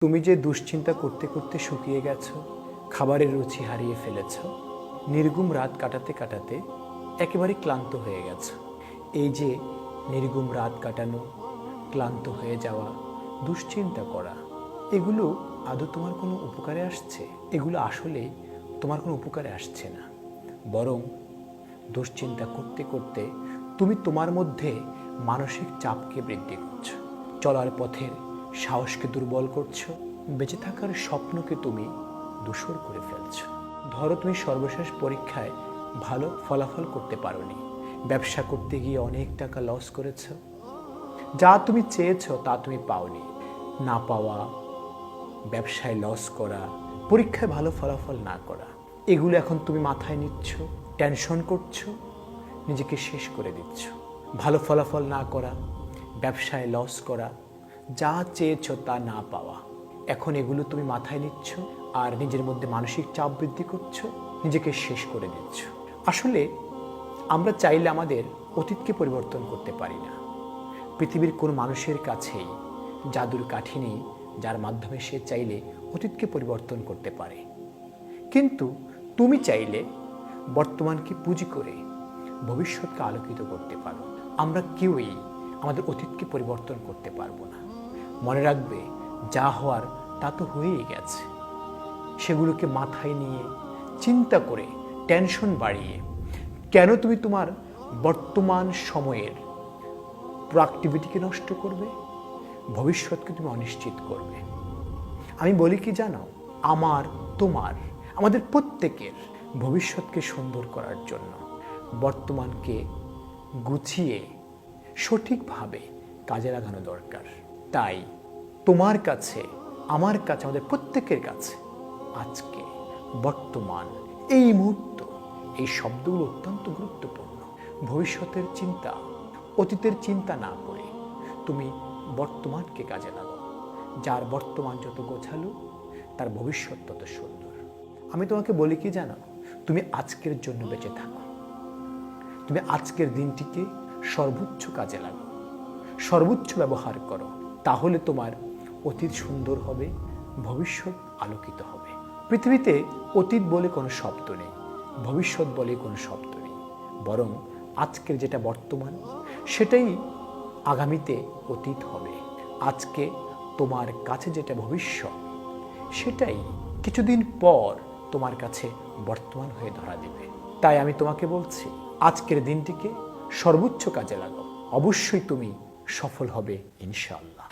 তুমি যে দুশ্চিন্তা করতে করতে শুকিয়ে গেছো, খাবারের রুচি হারিয়ে ফেলেছ, নির্গুম রাত কাটাতে কাটাতে একেবারে ক্লান্ত হয়ে গেছো। এই যে নির্গুম রাত কাটানো, ক্লান্ত হয়ে যাওয়া, দুশ্চিন্তা করা, এগুলো আদৌ তোমার কোনো উপকারে আসছে? এগুলো আসলে তোমার কোনো উপকারে আসছে না, বরং দুশ্চিন্তা করতে করতে তুমি তোমার মধ্যে মানসিক চাপকে বৃদ্ধি করছো, চলার পথের সাহসকে দুর্বল করছো, বেঁচে থাকার স্বপ্নকে তুমি ধূসর করে ফেলছো। ধরো তুমি সর্বশেষ পরীক্ষায় ভালো ফলাফল করতে পারোনি, ব্যবসা করতে গিয়ে অনেক টাকা লস করেছো, যা তুমি চেয়েছো তা তুমি পাওনি। না পাওয়া, ব্যবসায় লস করা, পরীক্ষায় ভালো ফলাফল না করা, এগুলো এখন তুমি মাথায় নিচ্ছ, টেনশন করছো, নিজেকে শেষ করে দিচ্ছ। ভালো ফলাফল না করা, ব্যবসায় লস করা, যা চেয়েছো তা না পাওয়া, এখন এগুলো তুমি মাথায় নিচ্ছ আর নিজের মধ্যে মানসিক চাপ বৃদ্ধি করছো, নিজেকে শেষ করে দিচ্ছ। আসলে আমরা চাইলে আমাদের অতীতকে পরিবর্তন করতে পারি না। পৃথিবীর কোন মানুষের কাছেই জাদুর কাঠি নেই যার মাধ্যমে সে চাইলে অতীতকে পরিবর্তন করতে পারে। কিন্তু তুমি চাইলে বর্তমানকে পুঁজি করে ভবিষ্যৎকে আলোকিত করতে পারো। আমরা কেউই আমাদের অতীতকে পরিবর্তন করতে পারবো না। মনে রাখবে, যা হওয়ার তা তো হয়েই গেছে। সেগুলোকে মাথায় নিয়ে চিন্তা করে টেনশন বাড়িয়ে কেন তুমি তোমার বর্তমান সময়ের প্রোডাক্টিভিটিকে নষ্ট করবে, ভবিষ্যৎকে তুমি অনিশ্চিত করবে? আমি বলি কি জানো, আমার, তোমার, আমাদের প্রত্যেকের ভবিষ্যৎকে সুন্দর করার জন্য বর্তমানকে গুছিয়ে সঠিকভাবে কাজে লাগানো দরকার। তাই তোমার কাছে, আমার কাছে, আমাদের প্রত্যেকের কাছে আজকে, বর্তমান, এই মুহূর্ত, এই শব্দগুলো অত্যন্ত গুরুত্বপূর্ণ। ভবিষ্যতের চিন্তা, অতীতের চিন্তা না করে তুমি বর্তমানকে কাজে লাগাও। যার বর্তমান যত গোছালো, তার ভবিষ্যৎ তত সুন্দর। আমি তোমাকে বলি কি জানো, তুমি আজকের জন্য বেঁচে থাকো। তুমি আজকের দিনটিকে সর্বোচ্চ কাজে লাগাও, সর্বোচ্চ ব্যবহার করো। তাহলে তোমার অতীত সুন্দর হবে, ভবিষ্যৎ আলোকিত হবে। পৃথিবীতে অতীত বলে কোনো শব্দ নেই, ভবিষ্যৎ বলে কোনো শব্দ নেই, বরং আজকের যেটা বর্তমান, সেটাই আগামীতে অতীত হবে। আজকে তোমার কাছে যেটা ভবিষ্যৎ, সেটাই কিছুদিন পর তোমার কাছে বর্তমান হয়ে ধরা দেবে। তাই আমি তোমাকে বলছি, আজকের দিনটিকে সর্বোচ্চ কাজে লাগাও। অবশ্যই তুমি সফল হবে, ইনশাআল্লাহ।